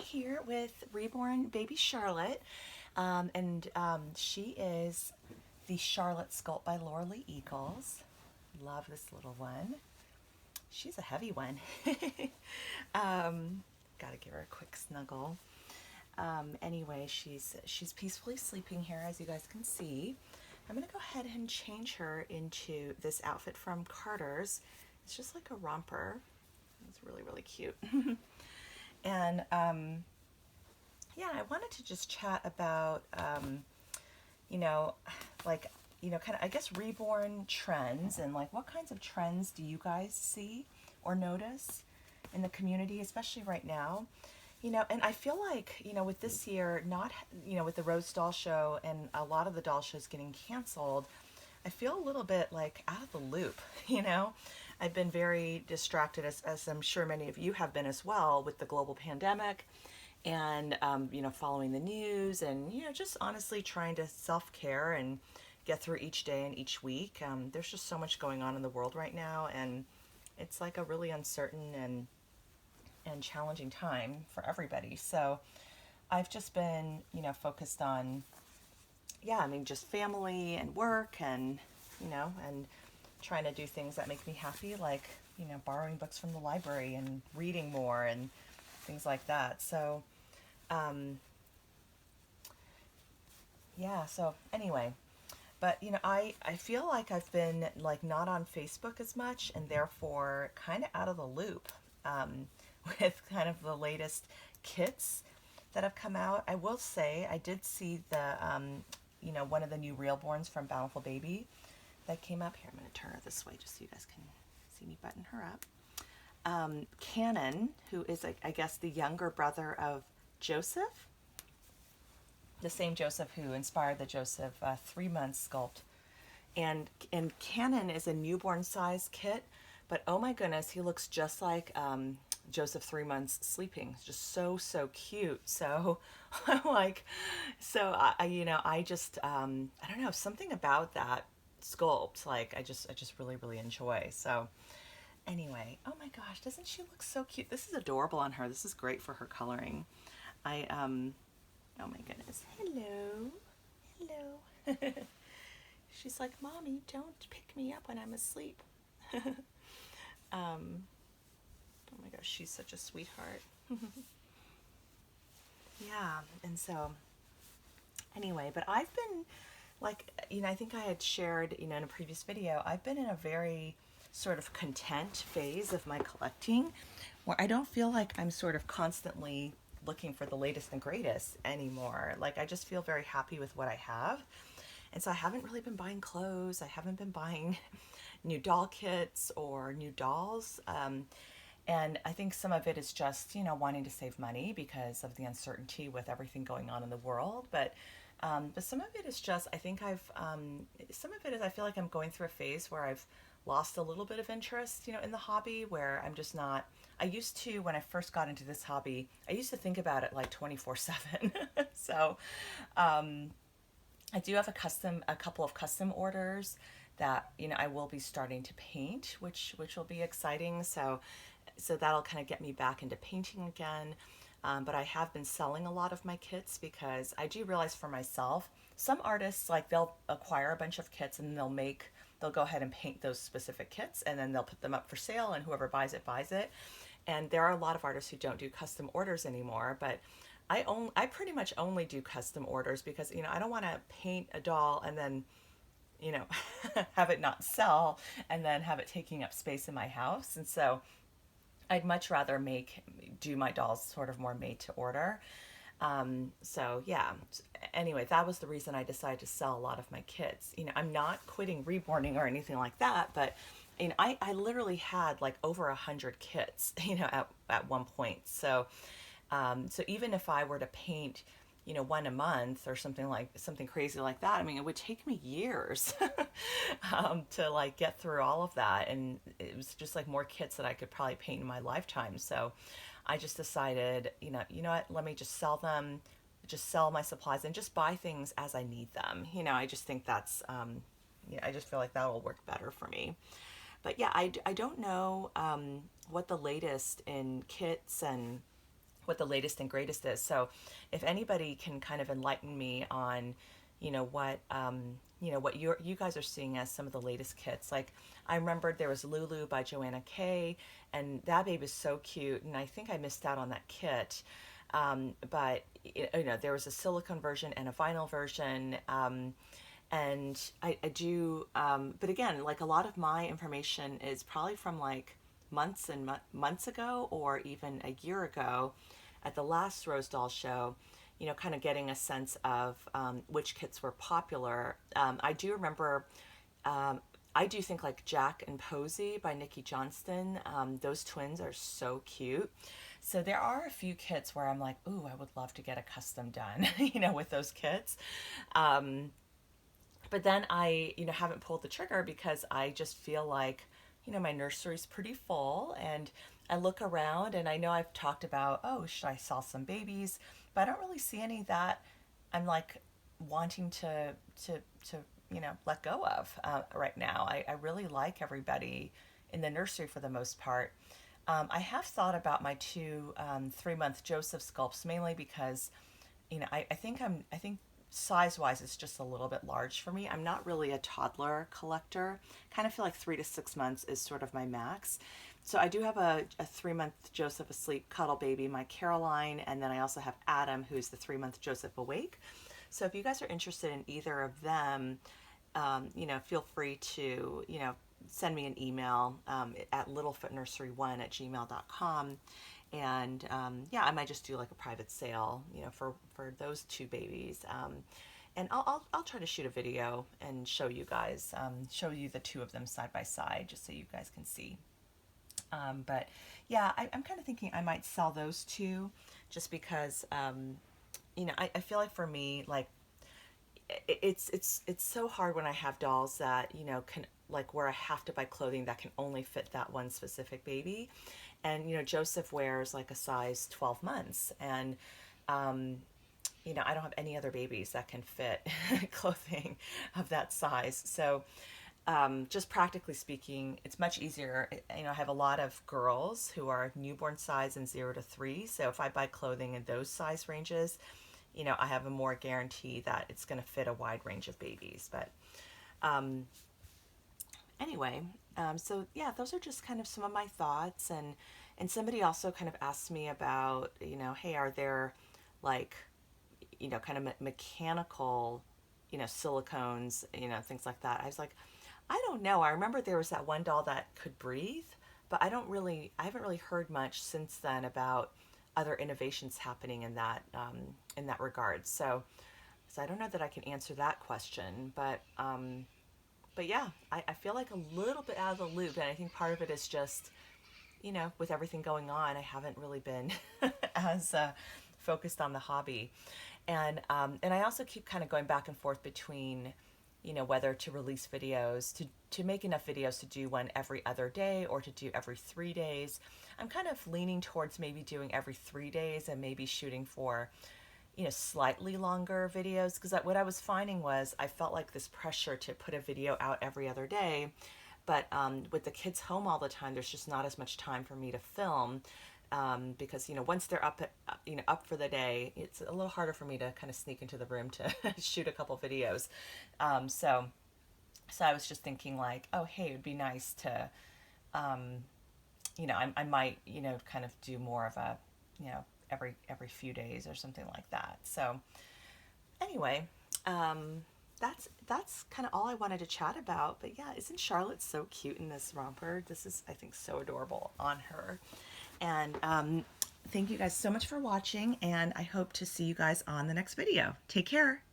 here with Reborn baby Charlotte, she is the Charlotte sculpt by Laura Lee Eagles. Love this little one. She's a heavy one. Gotta give her a quick snuggle. Anyway, she's peacefully sleeping here, as you guys can see. I'm gonna go ahead and change her into this outfit from Carter's. It's just like a romper. It's really, really cute. And yeah, I wanted to just chat about, you know, like, kind of, I guess, reborn trends and like what kinds of trends do you guys see or notice in the community, especially right now? And I feel like, with this year, not, with the Rose Doll Show and a lot of the doll shows getting canceled, I feel a little bit like out of the loop, you know? I've been very distracted, as I'm sure many of you have been as well, with the global pandemic and, following the news and, just honestly trying to self-care and get through each day and each week. There's just so much going on in the world right now, and it's like a really uncertain and challenging time for everybody. So I've just been, focused on, yeah, I mean, just family and work and trying to do things that make me happy, like, borrowing books from the library and reading more and things like that. So, yeah, so anyway, but, I feel like I've been like not on Facebook as much and therefore kind of out of the loop with kind of the latest kits that have come out. I will say I did see the, one of the new Reborns from Bountiful Baby that came up. Here, I'm going to turn her this way just so you guys can see me button her up. Cannon, who is, I guess, the younger brother of Joseph, the same Joseph who inspired the Joseph 3-month sculpt. And Cannon is a newborn size kit, but oh my goodness, he looks just like Joseph 3 months sleeping. It's just so cute. So I'm like, so I just I don't know, something about that sculpt, like I just really enjoy. So anyway, oh my gosh, doesn't she look so cute? This is adorable on her. This is great for her coloring. Oh my goodness. Hello. She's like, Mommy, don't pick me up when I'm asleep. Oh my gosh, she's such a sweetheart. Yeah, and so anyway, but I've been like, I think I had shared, in a previous video, I've been in a very sort of content phase of my collecting where I don't feel like I'm sort of constantly looking for the latest and greatest anymore. Like, I just feel very happy with what I have. And so I haven't really been buying clothes. I haven't been buying new doll kits or new dolls. And I think some of it is just, wanting to save money because of the uncertainty with everything going on in the world. But some of it is just, I think some of it is I feel like I'm going through a phase where I've lost a little bit of interest, in the hobby, where I'm just not, I used to, when I first got into this hobby, I used to think about it like 24/7. So I do have a couple of custom orders that, I will be starting to paint, which will be exciting. So that'll kind of get me back into painting again. But I have been selling a lot of my kits because I do realize for myself, some artists, like, they'll acquire a bunch of kits and they'll go ahead and paint those specific kits and then they'll put them up for sale and whoever buys it buys it. And there are a lot of artists who don't do custom orders anymore, but I pretty much only do custom orders because, I don't want to paint a doll and then, have it not sell and then have it taking up space in my house. And so I'd much rather do my dolls sort of more made to order. So yeah, anyway, that was the reason I decided to sell a lot of my kits. I'm not quitting reborning or anything like that, but I literally had like over 100 kits, at one point. So even if I were to paint, one a month or something crazy like that, I mean, it would take me years to like get through all of that. And it was just like more kits that I could probably paint in my lifetime. So I just decided, you know what, let me just sell them, just sell my supplies and just buy things as I need them. I just think that's, I just feel like that will work better for me. But yeah, I don't know what the latest in kits and what the latest and greatest is. So if anybody can kind of enlighten me on, what you guys are seeing as some of the latest kits. Like I remembered there was Lulu by Joanna K, and that babe is so cute, and I think I missed out on that kit. But there was a silicone version and a vinyl version. And I do, but again, like a lot of my information is probably from like months and months ago, or even a year ago at the last Rose Doll show, kind of getting a sense of which kits were popular. I do remember, I do think like Jack and Posy by Nikki Johnston, those twins are so cute. So there are a few kits where I'm like, ooh, I would love to get a custom done, with those kits. But then I, haven't pulled the trigger because I just feel like, my nursery's pretty full, and I look around and I know I've talked about, oh, should I sell some babies? But I don't really see any that I'm like wanting to let go of right now. I really like everybody in the nursery for the most part. I have thought about my two 3-month Joseph sculpts, mainly because, I think size wise it's just a little bit large for me. I'm not really a toddler collector. Kind of feel like 3 to 6 months is sort of my max. So I do have a 3-month Joseph Asleep cuddle baby, my Caroline, and then I also have Adam, who's the 3-month Joseph Awake. So if you guys are interested in either of them, feel free to, send me an email at littlefootnursery1@gmail.com. And I might just do like a private sale, for those two babies. And I'll try to shoot a video and show you guys, show you the two of them side by side, just so you guys can see. But yeah, I'm kind of thinking I might sell those two, just because, I feel like for me, like it's so hard when I have dolls that, can, like, where I have to buy clothing that can only fit that one specific baby. And, Joseph wears like a size 12 months, and, I don't have any other babies that can fit clothing of that size. So, just practically speaking, it's much easier. I have a lot of girls who are newborn size and 0 to 3. So if I buy clothing in those size ranges, I have a more guarantee that it's going to fit a wide range of babies. But anyway, so yeah, those are just kind of some of my thoughts. And somebody also kind of asked me about, hey, are there like, kind of mechanical, silicones, things like that. I was like, I don't know. I remember there was that one doll that could breathe, but I haven't really heard much since then about other innovations happening in that regard. So I don't know that I can answer that question, but yeah, I feel like a little bit out of the loop, and I think part of it is just, with everything going on, I haven't really been as focused on the hobby, and I also keep kind of going back and forth between, whether to release videos, to make enough videos to do one every other day or to do every 3 days. I'm kind of leaning towards maybe doing every 3 days and maybe shooting for, slightly longer videos, because what I was finding was I felt like this pressure to put a video out every other day, but with the kids home all the time, there's just not as much time for me to film, because once they're up for the day, it's a little harder for me to kind of sneak into the room to shoot a couple videos. So I was just thinking like, oh hey, it'd be nice to, I might kind of do more of a every few days or something like that. So anyway, that's kind of all I wanted to chat about. But yeah, isn't Charlotte so cute in this romper? This is, I think, so adorable on her. And thank you guys so much for watching, and I hope to see you guys on the next video. Take care.